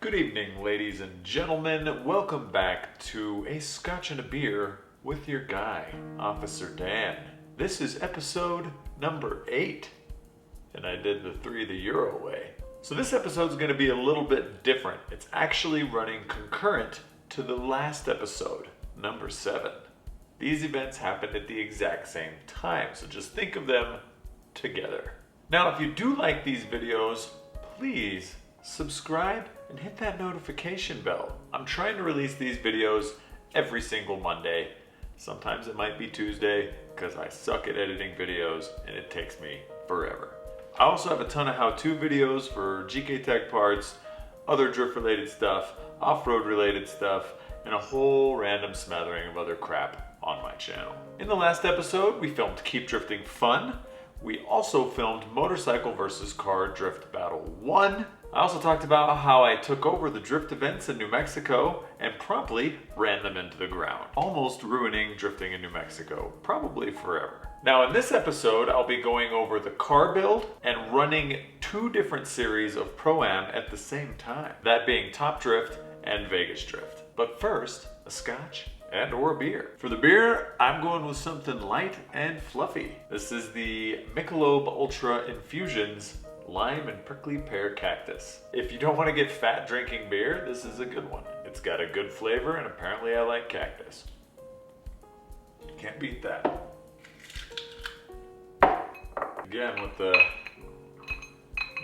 Good evening, ladies and gentlemen. Welcome back to A Scotch and a Beer with your guy, Officer Dan. This is episode number 8, and I did the 3 the Euro way. So this episode is going to be a little bit different. It's actually running concurrent to the last episode, number 7. These events happened at the exact same time, so just think of them together. Now, if you do like these videos, please subscribe and hit that notification bell. I'm trying to release these videos every single Monday. Sometimes it might be Tuesday because I suck at editing videos and it takes me forever. I also have a ton of how-to videos for GK Tech parts, other drift related stuff, off-road related stuff, and a whole random smattering of other crap on my channel. In the last episode, we filmed Keep Drifting Fun. We also filmed Motorcycle vs. Car Drift Battle 1. I also talked about how I took over the drift events in New Mexico and promptly ran them into the ground, almost ruining drifting in New Mexico, probably forever. Now in this episode, I'll be going over the car build and running 2 different series of Pro-Am at the same time, that being Top Drift and Vegasdrift. But first, a scotch and or a beer. For the beer, I'm going with something light and fluffy. This is the Michelob Ultra Infusions Lime and Prickly Pear Cactus. If you don't want to get fat drinking beer, this is a good one. It's got a good flavor and apparently I like cactus. Can't beat that. Again with the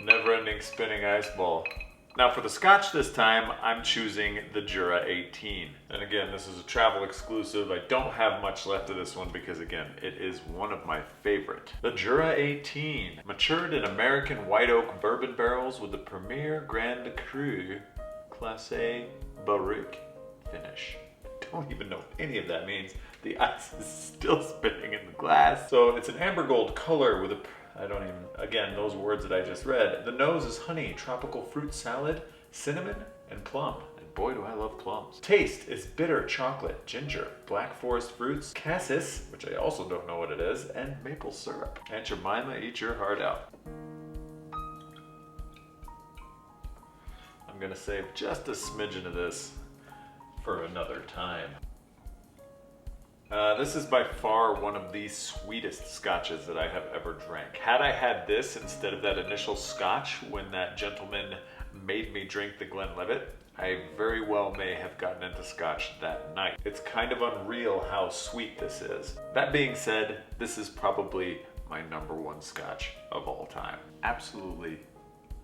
never-ending spinning ice ball. Now for the scotch this time, I'm choosing the Jura 18. And again, this is a travel exclusive. I don't have much left of this one because again, it is one of my favorite. The Jura 18, matured in American white oak bourbon barrels with the Premier Grand Cru Classé Baroque finish. I don't even know what any of that means. The ice is still spinning in the glass. So it's an amber gold color with a again, those words that I just read. The nose is honey, tropical fruit salad, cinnamon, and plum. And boy, do I love plums. Taste is bitter chocolate, ginger, black forest fruits, cassis, which I also don't know what it is, and maple syrup. Aunt Jemima, eat your heart out. I'm gonna save just a smidgen of this for another time. This is by far one of the sweetest scotches that I have ever drank. Had I had this instead of that initial scotch when that gentleman made me drink the Glenlivet, I very well may have gotten into scotch that night. It's kind of unreal how sweet this is. That being said, this is probably my #1 scotch of all time. Absolutely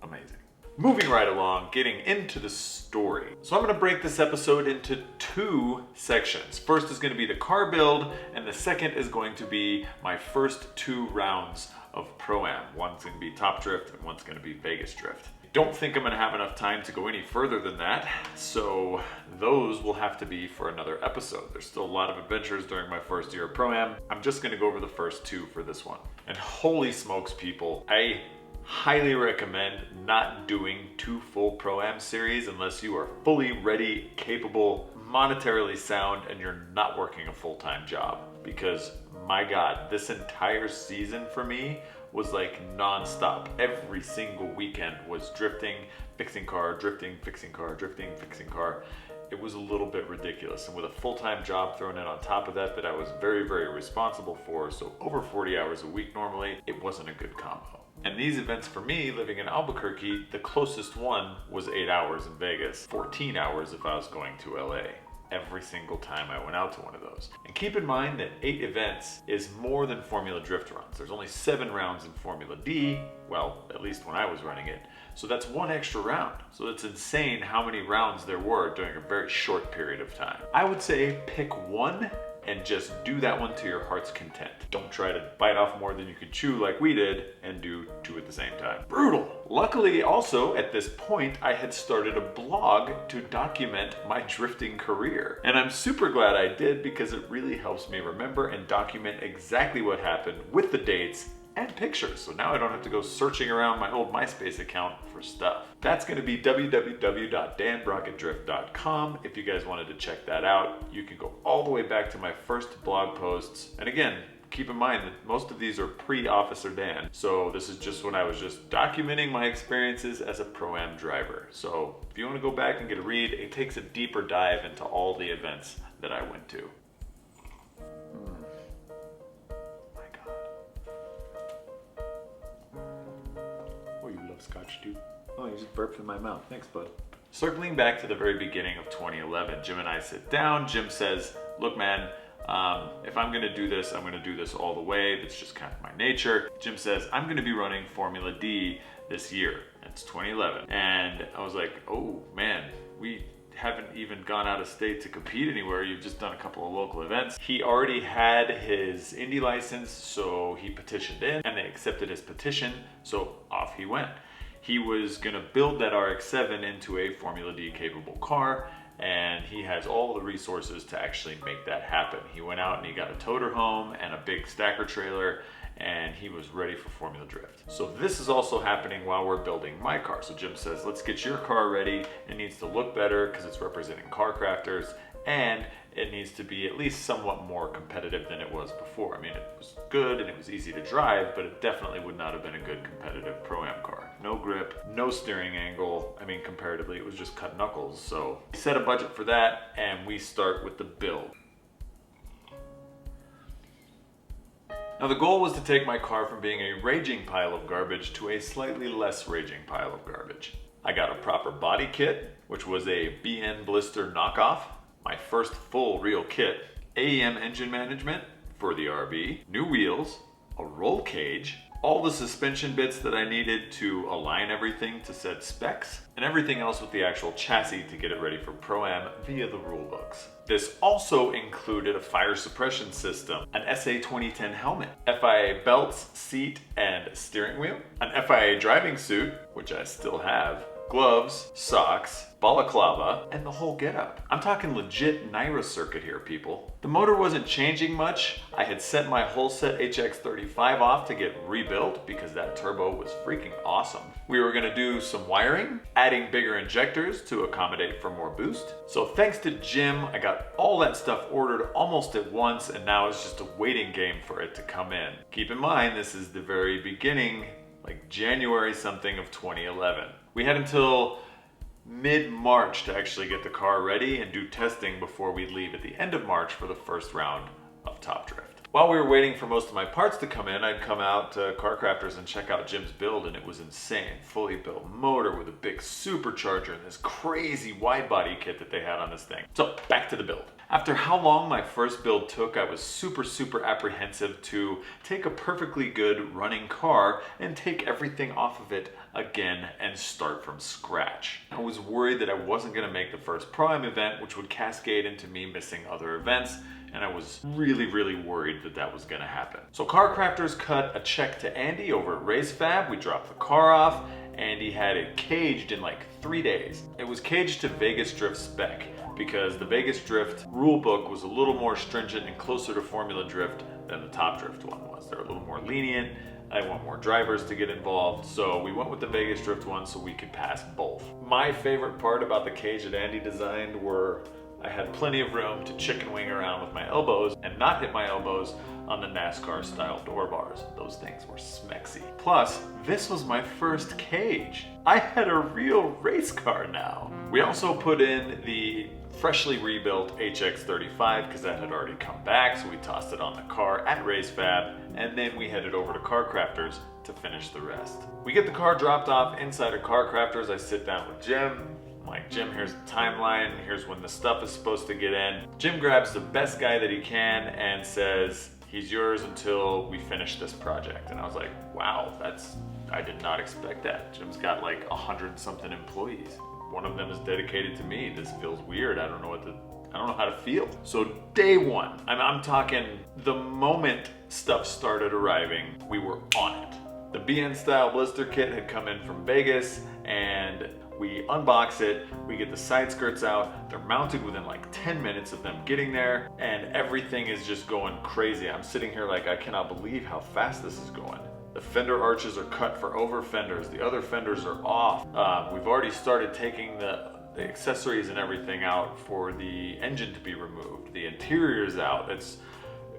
amazing. Moving right along, getting into the story. So I'm going to break this episode into 2 sections. First is going to be the car build, and the second is going to be my first 2 rounds of Pro-Am. One's going to be Top Drift, and one's going to be Vegasdrift. Don't think I'm going to have enough time to go any further than that, so those will have to be for another episode. There's still a lot of adventures during my first year of Pro-Am. I'm just going to go over the first 2 for this one. And holy smokes, people, I highly recommend not doing 2 full Pro-Am series unless you are fully ready, capable, monetarily sound, and you're not working a full-time job. Because my God, this entire season for me was like non-stop. Every single weekend was drifting, fixing car, drifting, fixing car, drifting, fixing car. It was a little bit ridiculous. And with a full-time job thrown in on top of that I was very, very responsible for, so over 40 hours a week normally, it wasn't a good combo. And these events for me, living in Albuquerque, the closest one was 8 hours in Vegas, 14 hours if I was going to LA. Every single time I went out to one of those. And keep in mind that 8 events is more than Formula Drift runs. There's only 7 rounds in Formula D, well, at least when I was running it. So that's 1 extra round. So it's insane how many rounds there were during a very short period of time. I would say pick 1 and just do that one to your heart's content. Don't try to bite off more than you can chew like we did and do 2 at the same time. Brutal. Luckily also at this point I had started a blog to document my drifting career. And I'm super glad I did because it really helps me remember and document exactly what happened with the dates and pictures. So now I don't have to go searching around my old MySpace account for stuff. That's going to be www.danbrockettdrift.com. If you guys wanted to check that out, you can go all the way back to my first blog posts. And again, Keep in mind that most of these are pre-Officer Dan. So this is just when I was just documenting my experiences as a Pro-Am driver. So if you want to go back and get a read, it takes a deeper dive into all the events that I went to. My God. Oh, you love Scotch too? Oh, you just burped in my mouth. Thanks, bud. Circling back to the very beginning of 2011, Jim and I sit down. Jim says, look, man, if I'm gonna do this, I'm gonna do this all the way. That's just kind of my nature. Jim says, I'm gonna be running Formula D this year. It's 2011. And I was like, oh man, we haven't even gone out of state to compete anywhere. You've just done a couple of local events. He already had his Indy license, so he petitioned in and they accepted his petition. So off he went. He was gonna build that RX-7 into a Formula D capable car, and he has all the resources to actually make that happen. He went out and he got a toter home and a big stacker trailer, and he was ready for Formula Drift. So this is also happening while we're building my car. So Jim says, let's get your car ready. It needs to look better because it's representing car crafters, and it needs to be at least somewhat more competitive than it was before. I mean, it was good and it was easy to drive, but it definitely would not have been a good competitive Pro-Am car. No grip, no steering angle. I mean, comparatively, it was just cut knuckles. So we set a budget for that, and we start with the build. Now the goal was to take my car from being a raging pile of garbage to a slightly less raging pile of garbage. I got a proper body kit, which was a BN blister knockoff, my first full real kit, AEM engine management for the RB, new wheels, a roll cage, all the suspension bits that I needed to align everything to said specs, and everything else with the actual chassis to get it ready for Pro-Am via the rule books. This also included a fire suppression system, an SA 2010 helmet, FIA belts, seat, and steering wheel, an FIA driving suit, which I still have, gloves, socks, balaclava, and the whole getup. I'm talking legit Naira circuit here, people. The motor wasn't changing much. I had sent my whole set HX35 off to get rebuilt because that turbo was freaking awesome. We were gonna do some wiring, adding bigger injectors to accommodate for more boost. So thanks to Jim, I got all that stuff ordered almost at once, and now it's just a waiting game for it to come in. Keep in mind, this is the very beginning, like January something of 2011. We had until mid-March to actually get the car ready and do testing before we leave at the end of March for the first round of Top Drift. While we were waiting for most of my parts to come in, I'd come out to Car Crafters and check out Jim's build, and it was insane. Fully built motor with a big supercharger and this crazy wide body kit that they had on this thing. So back to the build. After how long my first build took, I was super apprehensive to take a perfectly good running car and take everything off of it again and start from scratch. I was worried that I wasn't gonna make the first Pro-Am event, which would cascade into me missing other events, and I was really worried that that was gonna happen. So Car Crafters cut a check to Andy over at Race Fab. We dropped the car off. Andy had it caged in like 3 days. It was caged to Vegasdrift spec because the Vegasdrift rule book was a little more stringent and closer to Formula Drift than the Top Drift one was. They're a little more lenient. I want more drivers to get involved, so we went with the Vegasdrift one so we could pass both. My favorite part about the cage that Andy designed were I had plenty of room to chicken wing around with my elbows and not hit my elbows on the NASCAR style door bars. Those things were smexy. Plus, this was my first cage. I had a real race car now. We also put in the freshly rebuilt HX35 because that had already come back, so we tossed it on the car at Race Fab, and then we headed over to Car Crafters to finish the rest. We get the car dropped off inside of Car Crafters. I sit down with Jim. I'm like, Jim, here's the timeline. Here's when the stuff is supposed to get in. Jim grabs the best guy that he can and says, he's yours until we finish this project. And I was like, wow, I did not expect that. Jim's got like 100-something employees. One of them is dedicated to me. This feels weird. I don't know how to feel. So day one, I'm talking the moment stuff started arriving, we were on it. The BN style blister kit had come in from Vegas, and we unbox it, we get the side skirts out, they're mounted within like 10 minutes of them getting there, and everything is just going crazy. I'm sitting here like, I cannot believe how fast this is going. The fender arches are cut for over fenders, the other fenders are off. We've already started taking the accessories and everything out for the engine to be removed. The interior's out.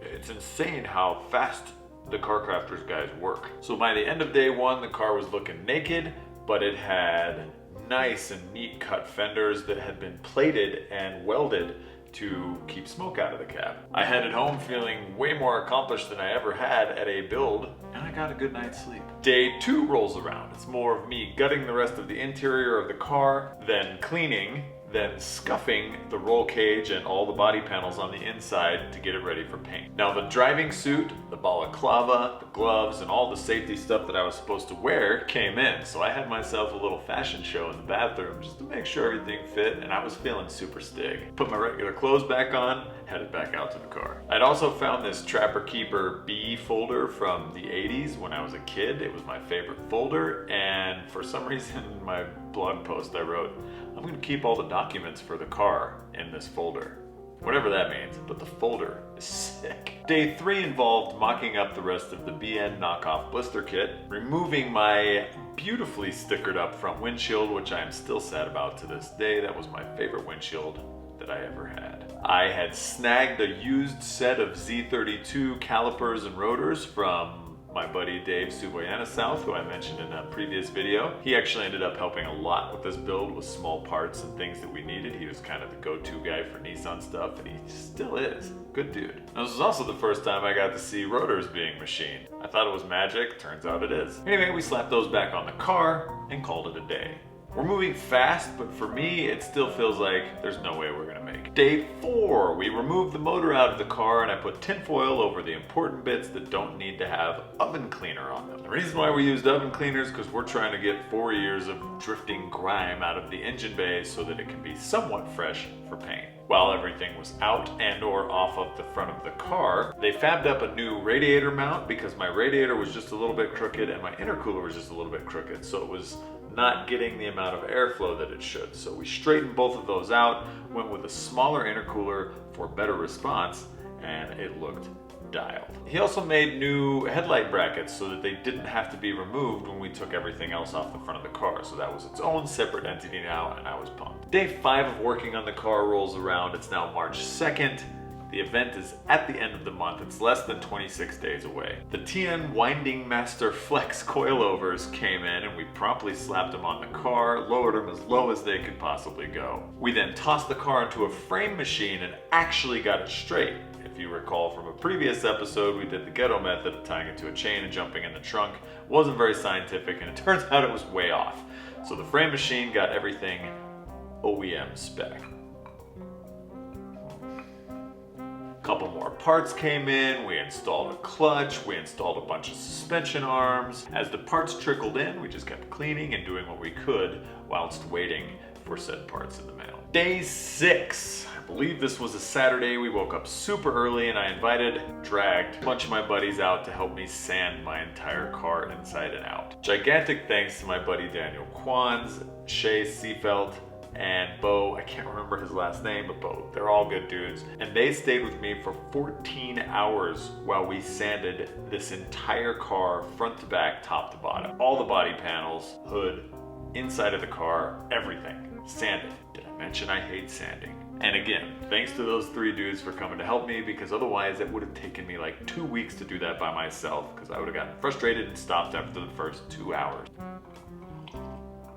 It's insane how fast the car crafters guys work. So by the end of day one, the car was looking naked, but it had nice and neat cut fenders that had been plated and welded to keep smoke out of the cab. I headed home feeling way more accomplished than I ever had at a build, and I got a good night's sleep. Day two rolls around. It's more of me gutting the rest of the interior of the car, then cleaning, then scuffing the roll cage and all the body panels on the inside to get it ready for paint. Now the driving suit, the balaclava, the gloves, and all the safety stuff that I was supposed to wear came in. So I had myself a little fashion show in the bathroom just to make sure everything fit, and I was feeling super stig. Put my regular clothes back on, headed back out to the car. I'd also found this Trapper Keeper B folder from the 80s when I was a kid. It was my favorite folder, and for some reason in my blog post I wrote, I'm going to keep all the documents for the car in this folder. Whatever that means, but the folder is sick. Day three involved mocking up the rest of the BN knockoff blister kit, removing my beautifully stickered up front windshield, which I am still sad about to this day. That was my favorite windshield that I ever had. I had snagged a used set of Z32 calipers and rotors from my buddy Dave Souvannaysouth, who I mentioned in a previous video. He actually ended up helping a lot with this build with small parts and things that we needed. He was kind of the go-to guy for Nissan stuff, and he still is. Good dude. Now, this was also the first time I got to see rotors being machined. I thought it was magic, turns out it is. Anyway, we slapped those back on the car and called it a day. We're moving fast, but for me, it still feels like there's no way we're gonna make it. Day four, we removed the motor out of the car and I put tinfoil over the important bits that don't need to have oven cleaner on them. The reason why we used oven cleaner is because we're trying to get 4 years of drifting grime out of the engine bay so that it can be somewhat fresh for paint. While everything was out and or off of the front of the car, they fabbed up a new radiator mount because my radiator was just a little bit crooked and my intercooler was just a little bit crooked, so it was not getting the amount of airflow that it should. So we straightened both of those out, went with a smaller intercooler for better response, and it looked dialed. He also made new headlight brackets so that they didn't have to be removed when we took everything else off the front of the car. So that was its own separate entity now, and I was pumped. Day 5 of working on the car rolls around. It's now March 2nd. The event is at the end of the month. It's less than 26 days away. The TN Winding Master Flex coilovers came in and we promptly slapped them on the car, lowered them as low as they could possibly go. We then tossed the car into a frame machine and actually got it straight. If you recall from a previous episode, we did the ghetto method of tying it to a chain and jumping in the trunk. It wasn't very scientific and it turns out it was way off. So the frame machine got everything OEM spec. Couple more parts came in, we installed a clutch, we installed a bunch of suspension arms. As the parts trickled in, we just kept cleaning and doing what we could whilst waiting for said parts in the mail. Day 6. I believe this was a Saturday. We woke up super early and I dragged a bunch of my buddies out to help me sand my entire car inside and out. Gigantic thanks to my buddy Daniel Quanz, Shea Seefeldt, and Beau, I can't remember his last name, but Beau, they're all good dudes. And they stayed with me for 14 hours while we sanded this entire car, front to back, top to bottom. All the body panels, hood, inside of the car, everything. Sanded. Did I mention I hate sanding? And again, thanks to those 3 dudes for coming to help me, because otherwise it would have taken me like 2 weeks to do that by myself, because I would have gotten frustrated and stopped after the first 2 hours.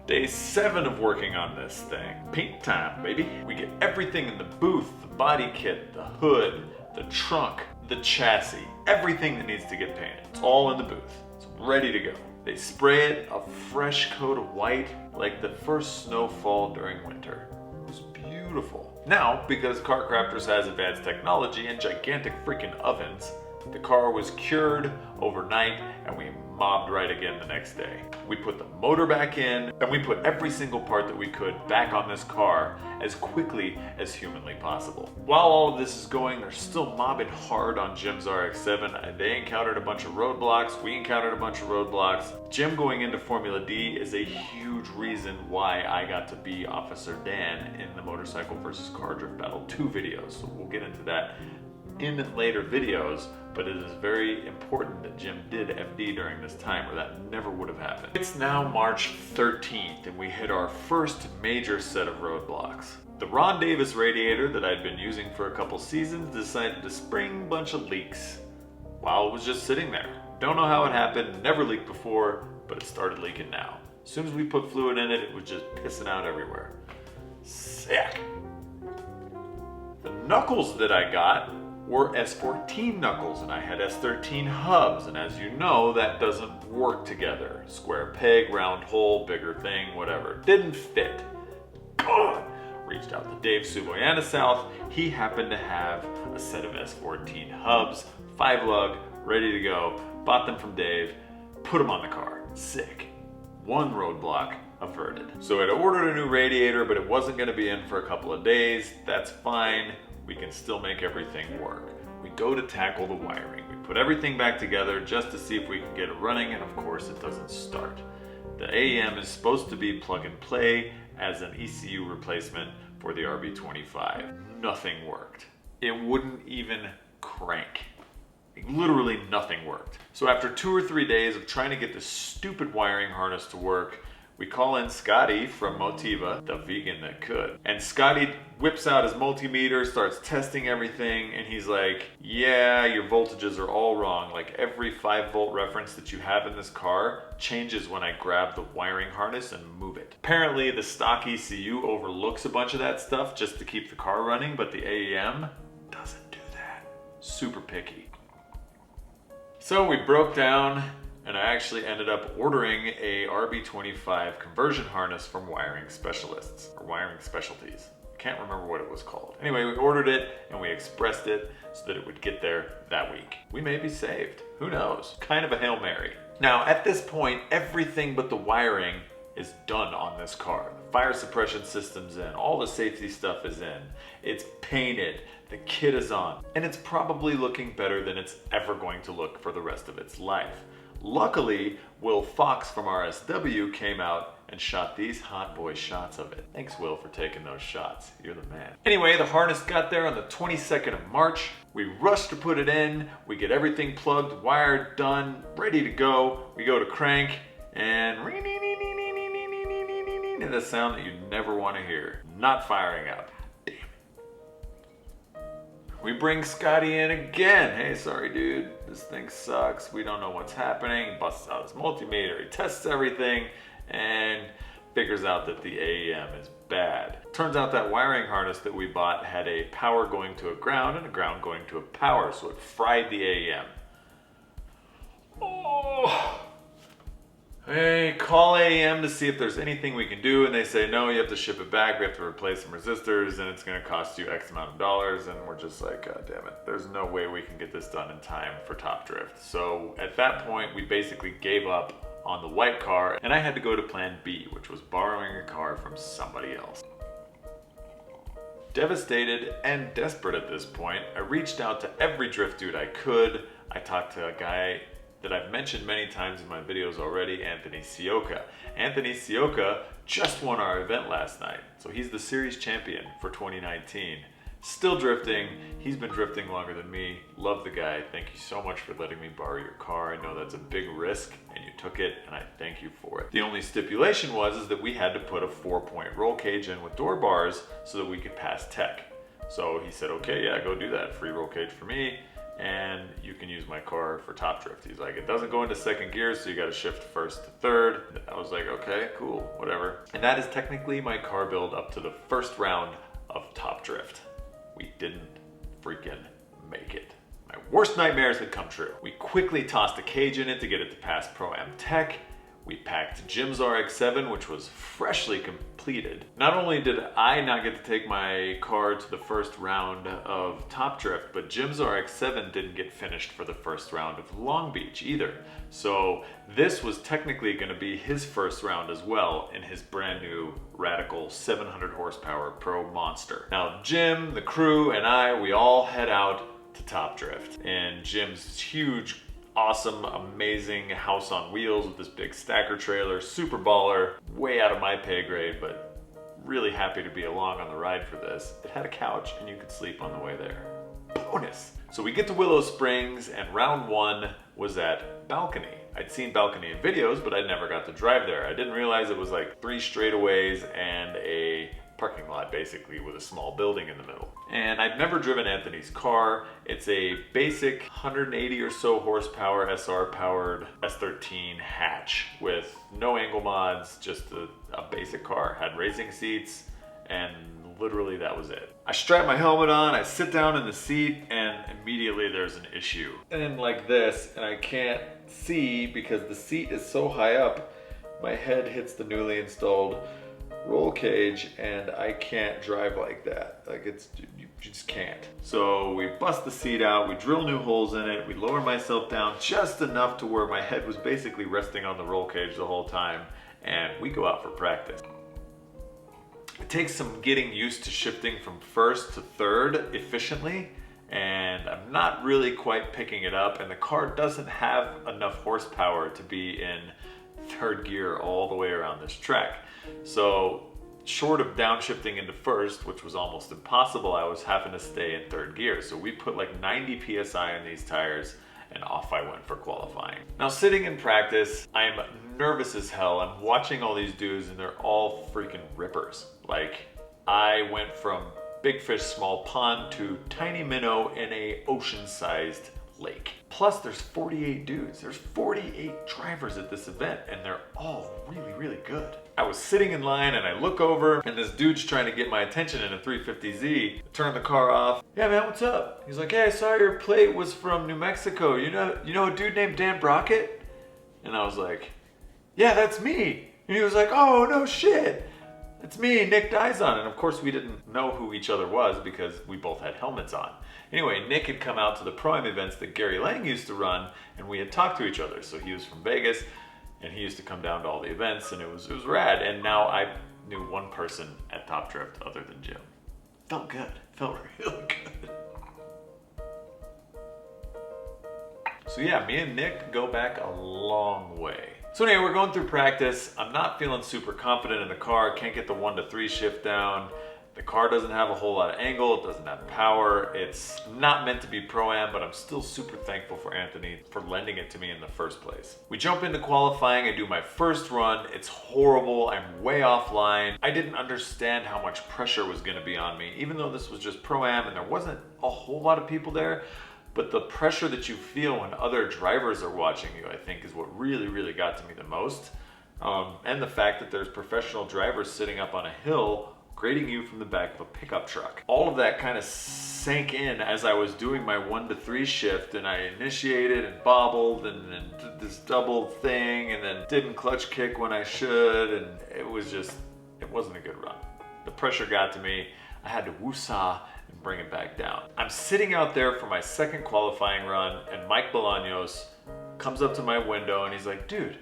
Day 7 of working on this thing. Paint time, baby. We get everything in the booth, the body kit, the hood, the trunk, the chassis, everything that needs to get painted. It's all in the booth. It's ready to go. They spray it a fresh coat of white like the first snowfall during winter. It was beautiful. Now, because Car Crafters has advanced technology and gigantic freaking ovens, the car was cured overnight and we mobbed right again the next day. We put the motor back in and we put every single part that we could back on this car as quickly as humanly possible. While all of this is going, they're still mobbing hard on Jim's RX-7. They encountered a bunch of roadblocks. We encountered a bunch of roadblocks. Jim going into Formula D is a huge reason why I got to be Officer Dan in the Motorcycle versus Car Drift Battle 2 videos. So we'll get into that in later videos, but it is very important that Jim did FD during this time or that never would have happened. It's now March 13th and we hit our first major set of roadblocks. The Ron Davis radiator that I'd been using for a couple seasons decided to spring a bunch of leaks while it was just sitting there. Don't know how it happened, never leaked before, but it started leaking now. As soon as we put fluid in it, it was just pissing out everywhere. Sick. The knuckles that I got were S14 knuckles, and I had S13 hubs, and as you know, that doesn't work together. Square peg, round hole, bigger thing, whatever. Didn't fit. Ugh. Reached out to Dave Souvannaysouth. He happened to have a set of S14 hubs, 5-lug, ready to go. Bought them from Dave, put them on the car. Sick. One roadblock averted. So I'd ordered a new radiator, but it wasn't going to be in for a couple of days. That's fine. We can still make everything work. We go to tackle the wiring. We put everything back together just to see if we can get it running, and of course it doesn't start. The AEM is supposed to be plug and play as an ECU replacement for the RB25. Nothing worked. It wouldn't even crank. Literally nothing worked. So after 2 or 3 days of trying to get this stupid wiring harness to work, we call in Scotty from Motiva, the vegan that could. And Scotty whips out his multimeter, starts testing everything, and he's like, yeah, your voltages are all wrong. Like every 5-volt reference that you have in this car changes when I grab the wiring harness and move it. Apparently the stock ECU overlooks a bunch of that stuff just to keep the car running, but the AEM doesn't do that. Super picky. So we broke down, and I actually ended up ordering a RB25 conversion harness from Wiring Specialists, or Wiring Specialties. Can't remember what it was called. Anyway, we ordered it and we expressed it so that it would get there that week. We may be saved. Who knows? Kind of a Hail Mary. Now, at this point, everything but the wiring is done on this car. The fire suppression system's in, all the safety stuff is in. It's painted, the kit is on, and it's probably looking better than it's ever going to look for the rest of its life. Luckily, Will Fox from RSW came out and shot these hot boy shots of it. Thanks, Will, for taking those shots. You're the man. Anyway, the harness got there on the 22nd of March. We rushed to put it in. We get everything plugged, wired, done, ready to go. We go to crank, and the sound that you never want to hear. Not firing up. Damn it. We bring Scotty in again. Hey, sorry, dude. This thing sucks. We don't know what's happening. He busts out his multimeter. He tests everything and figures out that the AEM is bad. Turns out that wiring harness that we bought had a power going to a ground and a ground going to a power, so it fried the AEM. Oh. Hey, call AEM to see if there's anything we can do, and they say, no, you have to ship it back, we have to replace some resistors, and it's gonna cost you X amount of dollars, and we're just like, God damn it, there's no way we can get this done in time for Top Drift. So at that point, we basically gave up on the white car, and I had to go to plan B, which was borrowing a car from somebody else. Devastated and desperate at this point, I reached out to every drift dude I could. I talked to a guy that I've mentioned many times in my videos already, Anthony Ciocca. Anthony Ciocca just won our event last night, so he's the series champion for 2019. Still drifting. He's been drifting longer than me. Love the guy. Thank you so much for letting me borrow your car. I know that's a big risk, and you took it, and I thank you for it. The only stipulation was that we had to put a 4-point roll cage in with door bars so that we could pass tech. So he said, okay, yeah, go do that. Free roll cage for me, and you can use my car for Top Drift. He's like, it doesn't go into second gear, so you got to shift first to third. I was like, okay, cool, whatever. And that is technically my car build up to the first round of Top Drift. We didn't freaking make it. My worst nightmares had come true. We quickly tossed a cage in it to get it to pass Pro-Am Tech. We packed Jim's RX-7, which was freshly completed. Not only did I not get to take my car to the first round of Top Drift, but Jim's RX-7 didn't get finished for the first round of Long Beach either. So this was technically gonna be his first round as well in his brand new Radical 700 horsepower Pro Monster. Now Jim, the crew, and I, we all head out to Top Drift in Jim's huge, awesome, amazing house on wheels with this big stacker trailer, super baller, way out of my pay grade, but really happy to be along on the ride for this. It had a couch and you could sleep on the way there. Bonus! So we get to Willow Springs and round one was at Balcony. I'd seen Balcony in videos, but I never got to drive there. I didn't realize it was like 3 straightaways and a parking lot basically with a small building in the middle. And I've never driven Anthony's car. It's a basic 180 or so horsepower SR powered S13 hatch with no angle mods, just a basic car. Had racing seats, and literally that was it. I strap my helmet on, I sit down in the seat, and immediately there's an issue. And like this, and I can't see because the seat is so high up, my head hits the newly installed roll cage and I can't drive like that. Like you just can't. So we bust the seat out, we drill new holes in it, we lower myself down just enough to where my head was basically resting on the roll cage the whole time, and we go out for practice. It takes some getting used to shifting from first to third efficiently, and I'm not really quite picking it up, and the car doesn't have enough horsepower to be in third gear all the way around this track. So short of downshifting into first, which was almost impossible, I was having to stay in third gear. So we put like 90 PSI in these tires and off I went for qualifying. Now sitting in practice, I'm nervous as hell. I'm watching all these dudes and they're all freaking rippers. Like I went from big fish, small pond to tiny minnow in a ocean-sized lake. Plus there's 48 dudes. There's 48 drivers at this event and they're all really, really good. I was sitting in line and I look over and this dude's trying to get my attention in a 350Z. Turn the car off. Yeah man, what's up? He's like, hey, I saw your plate was from New Mexico. You know a dude named Dan Brockett? And I was like, yeah, that's me. And he was like, oh no shit. It's me, Nick Dizon. And of course we didn't know who each other was because we both had helmets on. Anyway, Nick had come out to the Pro-Am events that Gary Lang used to run and we had talked to each other. So he was from Vegas and he used to come down to all the events and it was rad. And now I knew one person at Top Drift other than Jim. Felt good, felt really good. So yeah, me and Nick go back a long way. So anyway, we're going through practice. I'm not feeling super confident in the car. Can't get the 1 to 3 shift down. The car doesn't have a whole lot of angle. It doesn't have power. It's not meant to be Pro-Am, but I'm still super thankful for Anthony for lending it to me in the first place. We jump into qualifying. I do my first run. It's horrible. I'm way offline. I didn't understand how much pressure was going to be on me, even though this was just Pro-Am and there wasn't a whole lot of people there. But the pressure that you feel when other drivers are watching you, I think, is what really, really got to me the most. And the fact that there's professional drivers sitting up on a hill grading you from the back of a pickup truck. All of that kind of sank in as I was doing my 1 to 3 shift, and I initiated and bobbled and did this double thing and then didn't clutch kick when I should, and it wasn't a good run. The pressure got to me. I had to woosah and bring it back down. I'm sitting out there for my second qualifying run and Mike Bolanos comes up to my window and he's like, dude,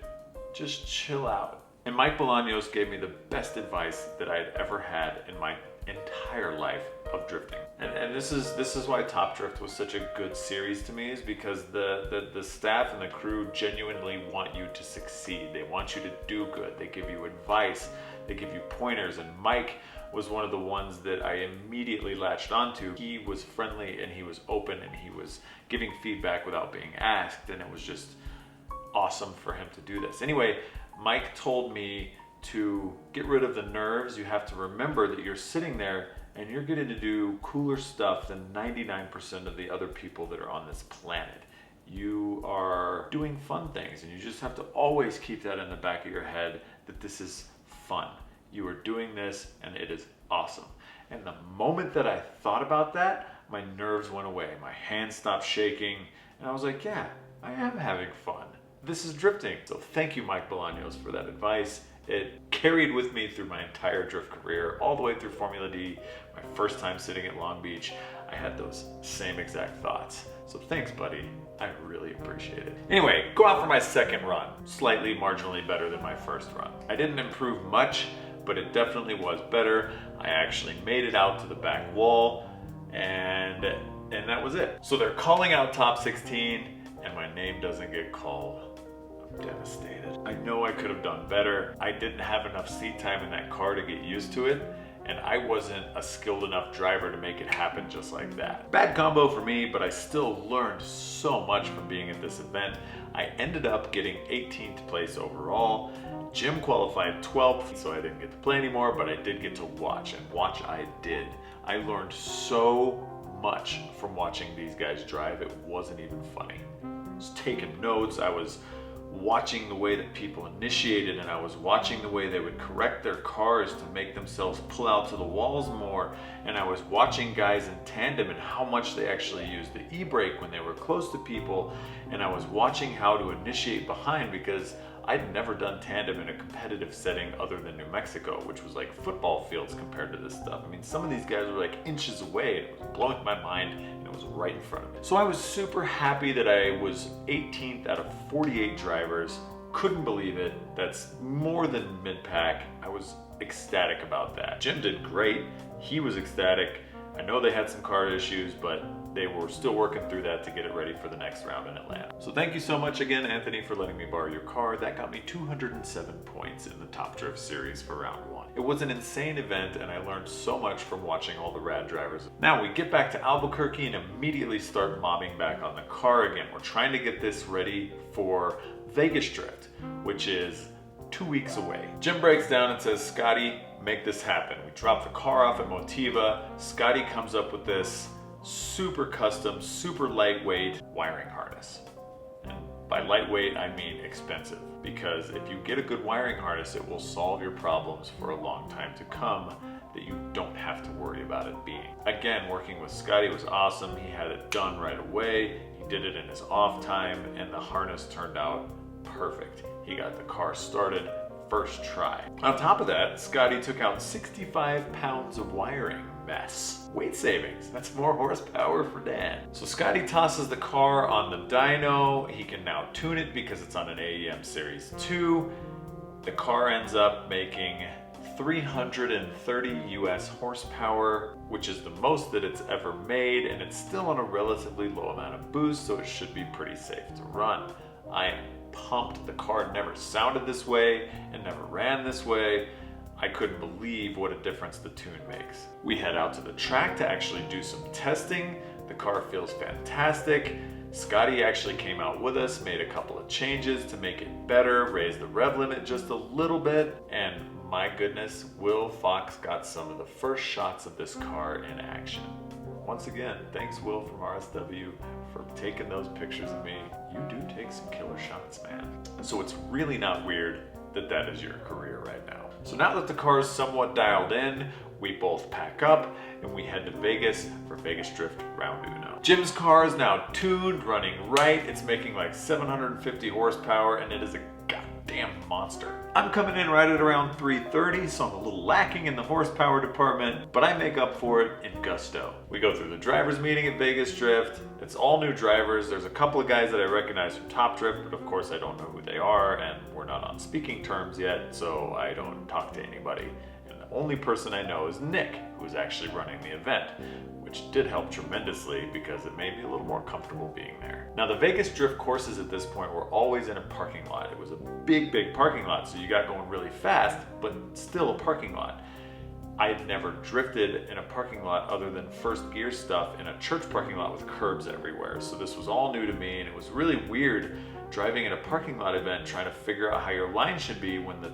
just chill out. And Mike Bolanos gave me the best advice that I had ever had in my entire life of drifting. And this is why Top Drift was such a good series to me, is because the staff and the crew genuinely want you to succeed. They want you to do good. They give you advice. They give you pointers. And Mike was one of the ones that I immediately latched onto. He was friendly and he was open and he was giving feedback without being asked, and it was just awesome for him to do this. Anyway, Mike told me to get rid of the nerves. You have to remember that you're sitting there and you're getting to do cooler stuff than 99% of the other people that are on this planet. You are doing fun things and you just have to always keep that in the back of your head, that this is fun. You are doing this and it is awesome. And the moment that I thought about that, my nerves went away. My hands stopped shaking and I was like, yeah, I am having fun. This is drifting. So thank you, Mike Bolanos, for that advice. It carried with me through my entire drift career, all the way through Formula D. My first time sitting at Long Beach, I had those same exact thoughts. So thanks, buddy. I really appreciate it. Anyway, go out for my second run. Slightly marginally better than my first run. I didn't improve much, but it definitely was better. I actually made it out to the back wall, and that was it. So they're calling out top 16, and my name doesn't get called. I'm devastated. I know I could have done better. I didn't have enough seat time in that car to get used to it, and I wasn't a skilled enough driver to make it happen just like that. Bad combo for me, but I still learned so much from being at this event. I ended up getting 18th place overall. Jim qualified 12th, so I didn't get to play anymore, but I did get to watch, and watch I did. I learned so much from watching these guys drive, it wasn't even funny. I was taking notes, I was watching the way that people initiated, and I was watching the way they would correct their cars to make themselves pull out to the walls more, and I was watching guys in tandem and how much they actually used the e-brake when they were close to people, and I was watching how to initiate behind, because I'd never done tandem in a competitive setting other than New Mexico, which was like football fields compared to this stuff. I mean, some of these guys were like inches away, and it was blowing my mind, and it was right in front of me. So I was super happy that I was 18th out of 48 drivers. Couldn't believe it. That's more than mid-pack. I was ecstatic about that. Jim did great. He was ecstatic. I know they had some car issues, but they were still working through that to get it ready for the next round in Atlanta. So thank you so much again, Anthony, for letting me borrow your car. That got me 207 points in the Top Drift series for round one. It was an insane event, and I learned so much from watching all the rad drivers. Now we get back to Albuquerque and immediately start mobbing back on the car again. We're trying to get this ready for Vegasdrift, which is 2 weeks away. Jim breaks down and says, Scotty, make this happen. We drop the car off at Motiva. Scotty comes up with this super custom, super lightweight wiring harness. And by lightweight, I mean expensive, because if you get a good wiring harness, it will solve your problems for a long time to come that you don't have to worry about it being. Again, working with Scotty was awesome. He had it done right away. He did it in his off time, and the harness turned out perfect. He got the car started first try. On top of that, Scotty took out 65 pounds of wiring mess. Weight savings, that's more horsepower for Dan. So Scotty tosses the car on the dyno. He can now tune it because it's on an AEM Series 2. The car ends up making 330 US horsepower, which is the most that it's ever made, and it's still on a relatively low amount of boost, so it should be pretty safe to run. I am pumped. The car never sounded this way and never ran this way. I couldn't believe what a difference the tune makes. We head out to the track to actually do some testing. The car feels fantastic. Scotty actually came out with us, made a couple of changes to make it better, raised the rev limit just a little bit, and my goodness, Will Fox got some of the first shots of this car in action. Once again, thanks Will from RSW for taking those pictures of me. You do take some killer shots, man. So it's really not weird that that is your career right now. So now that the car is somewhat dialed in, we both pack up and we head to Vegas for Vegasdrift round uno. Jim's car is now tuned, running right. It's making like 750 horsepower, and it is a goddamn monster. I'm coming in right at around 330, so I'm a little lacking in the horsepower department, but I make up for it in gusto. We go through the drivers meeting at Vegasdrift. It's all new drivers. There's a couple of guys that I recognize from Top Drift, but of course I don't know who they are, and we're not on speaking terms yet, so I don't talk to anybody. And the only person I know is Nick, who is actually running the event, which did help tremendously because it made me a little more comfortable being there. Now the Vegasdrift courses at this point were always in a parking lot. It was a big parking lot, so you got going really fast, but still a parking lot. I had never drifted in a parking lot other than first gear stuff in a church parking lot with curbs everywhere. So this was all new to me, and it was really weird driving in a parking lot event trying to figure out how your line should be when the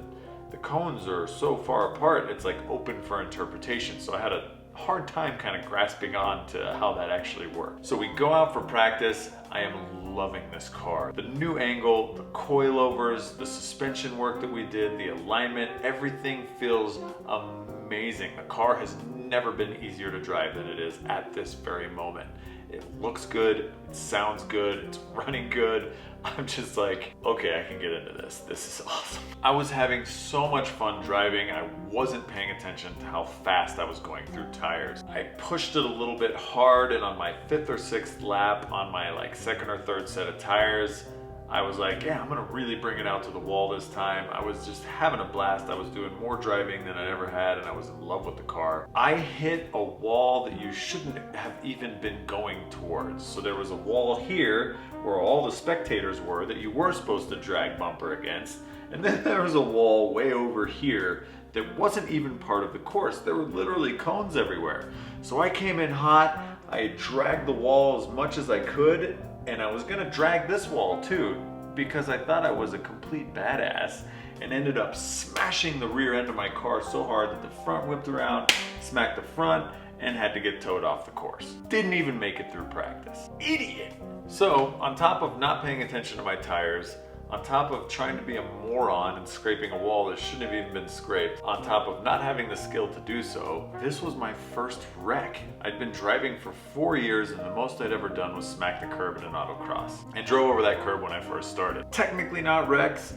cones are so far apart. It's like open for interpretation. So I had a hard time kind of grasping on to how that actually worked. So we go out for practice. I am loving this car. The new angle, the coilovers, the suspension work that we did, the alignment, everything feels amazing. The car has never been easier to drive than it is at this very moment. It looks good, it sounds good, it's running good. I'm just like, okay, I can get into this. This is awesome. I was having so much fun driving. I wasn't paying attention to how fast I was going through tires. I pushed it a little bit hard, and on my 5th or 6th lap on my like 2nd or 3rd set of tires, I was like, yeah, I'm gonna really bring it out to the wall this time. I was just having a blast. I was doing more driving than I ever had, and I was in love with the car. I hit a wall that you shouldn't have even been going towards. So there was a wall here where all the spectators were that you were supposed to drag bumper against, And then there was a wall way over here that wasn't even part of the course. There were literally cones everywhere. So I came in hot, I dragged the wall as much as I could, and I was gonna drag this wall too, because I thought I was a complete badass, and ended up smashing the rear end of my car so hard that the front whipped around, smacked the front, and had to get towed off the course. Didn't even make it through practice. Idiot! So, on top of not paying attention to my tires, on top of trying to be a moron and scraping a wall that shouldn't have even been scraped, on top of not having the skill to do so, this was my first wreck. I'd been driving for 4 years and the most I'd ever done was smack the curb in an autocross. I drove over that curb when I first started. Technically not wrecks,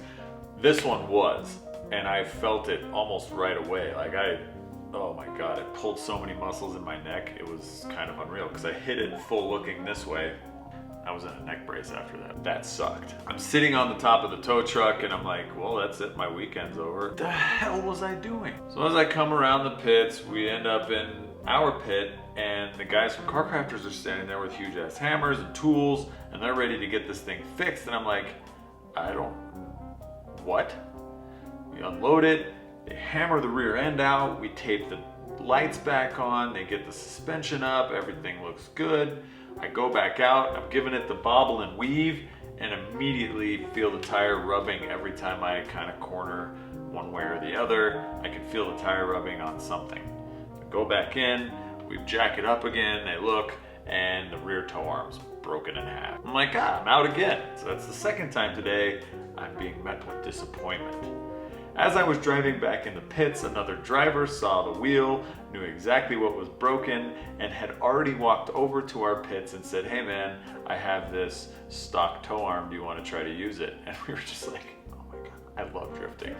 this one was, and I felt it almost right away. Oh my God, it pulled so many muscles in my neck, it was kind of unreal because I hit it full looking this way. I was in a neck brace after that. That sucked. I'm sitting on the top of the tow truck and I'm like, well, that's it, my weekend's over. What the hell was I doing? So as I come around the pits, we end up in our pit and the guys from Car Crafters are standing there with huge ass hammers and tools and they're ready to get this thing fixed. And I'm like, what? We unload it, they hammer the rear end out, we tape the lights back on, they get the suspension up, everything looks good. I go back out, I'm giving it the bobble and weave, and immediately feel the tire rubbing every time I kind of corner one way or the other. I can feel the tire rubbing on something. I go back in, we jack it up again, they look, and the rear tow arm's broken in half. I'm like, I'm out again. So that's the second time today I'm being met with disappointment. As I was driving back in the pits, another driver saw the wheel, knew exactly what was broken, and had already walked over to our pits and said, hey man, I have this stock tow arm, do you want to try to use it? And we were just like, oh my God, I love drifting.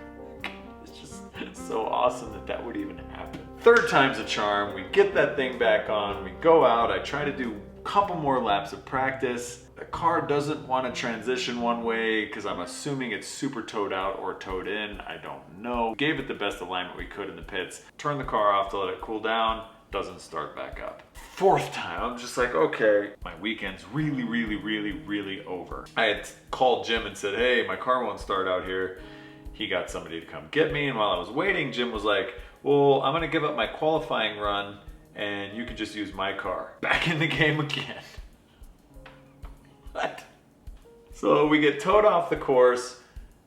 It's just so awesome that that would even happen. Third time's a charm, we get that thing back on, we go out, I try to do a couple more laps of practice. The car doesn't want to transition one way because I'm assuming it's super towed out or towed in. I don't know. Gave it the best alignment we could in the pits. Turned the car off to let it cool down. Doesn't start back up. Fourth time, I'm just like, okay, my weekend's really over. I had called Jim and said, hey, my car won't start out here. He got somebody to come get me. And while I was waiting, Jim was like, well, I'm going to give up my qualifying run and you can just use my car. Back in the game again. What? So we get towed off the course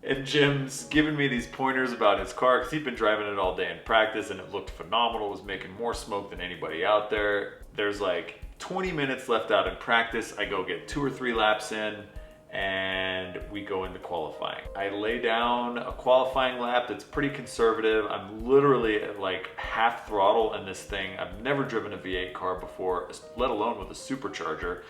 and Jim's giving me these pointers about his car because he'd been driving it all day in practice and it looked phenomenal. It was making more smoke than anybody out there. There's like 20 minutes left out in practice. I go get 2 or 3 laps in and we go into qualifying. I lay down a qualifying lap that's pretty conservative. I'm literally at like half throttle in this thing. I've never driven a V8 car before, let alone with a supercharger.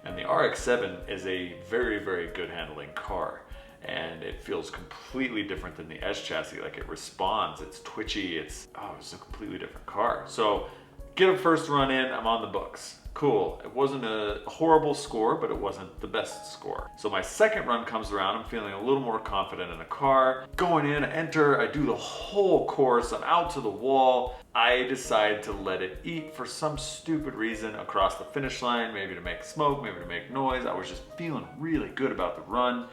And the RX-7 is a very good handling car. And it feels completely different than the S chassis. Like it responds, it's twitchy, it's a completely different car. So get a first run in, I'm on the books. Cool, it wasn't a horrible score, but it wasn't the best score. So my second run comes around, I'm feeling a little more confident in the car. Going in, I enter, I do the whole course, I'm out to the wall. I decide to let it eat for some stupid reason across the finish line, maybe to make smoke, maybe to make noise. I was just feeling really good about the run.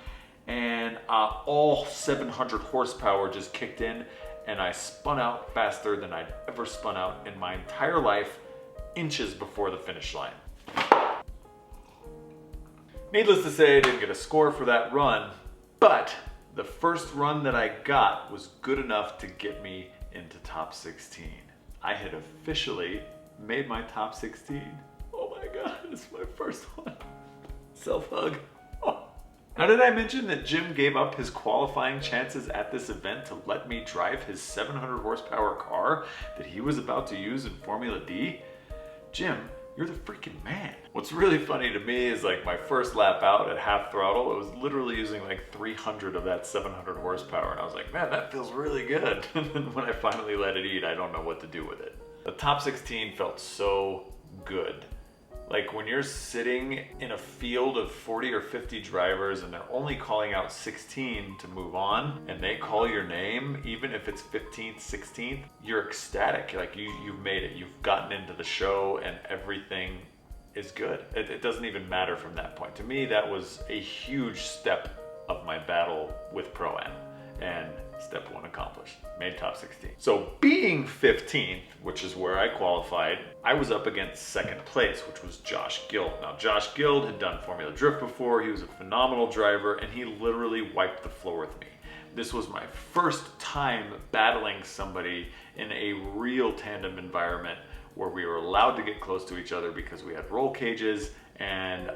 And all 700 horsepower just kicked in and I spun out faster than I'd ever spun out in my entire life, inches before the finish line. Needless to say, I didn't get a score for that run, but the first run that I got was good enough to get me into top 16. I had officially made my top 16. Oh my God, it's my first one. Self-hug. Oh. Now, did I mention that Jim gave up his qualifying chances at this event to let me drive his 700 horsepower car that he was about to use in Formula D? Jim, you're the freaking man. What's really funny to me is like my first lap out at half throttle, it was literally using like 300 of that 700 horsepower. And I was like, man, that feels really good. And then when I finally let it eat, I don't know what to do with it. The top 16 felt so good. Like when you're sitting in a field of 40 or 50 drivers and they're only calling out 16 to move on and they call your name, even if it's 15th, 16th, you're ecstatic. Like you've made it, you've gotten into the show and everything is good. It doesn't even matter from that point. To me, that was a huge step of my battle with Pro-Am. and step 1 accomplished. Made top 16. So being 15th, which is where I qualified, I was up against second place, which was Josh Guild. Now Josh Guild had done Formula Drift before, he was a phenomenal driver, and he literally wiped the floor with me. This was my first time battling somebody in a real tandem environment where we were allowed to get close to each other because we had roll cages, and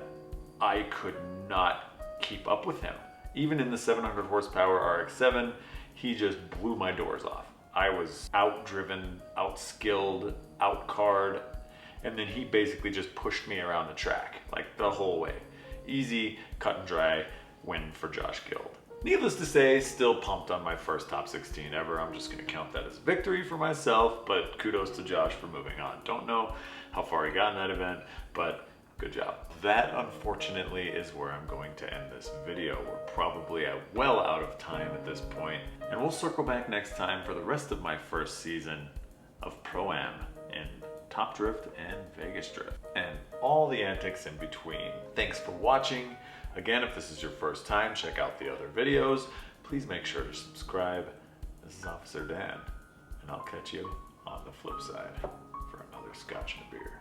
I could not keep up with him. Even in the 700 horsepower RX-7, he just blew my doors off. I was outdriven, outskilled, outcarred, and then he basically just pushed me around the track, like the whole way. Easy, cut and dry win for Josh Guild. Needless to say, still pumped on my first top 16 ever. I'm just gonna count that as a victory for myself, but kudos to Josh for moving on. Don't know how far he got in that event, but good job. That, unfortunately, is where I'm going to end this video. We're probably well out of time at this point, and we'll circle back next time for the rest of my first season of Pro-Am in Top Drift and Vegasdrift, and all the antics in between. Thanks for watching. Again, if this is your first time, check out the other videos. Please make sure to subscribe. This is Officer Dan, and I'll catch you on the flip side for another Scotch and a beer.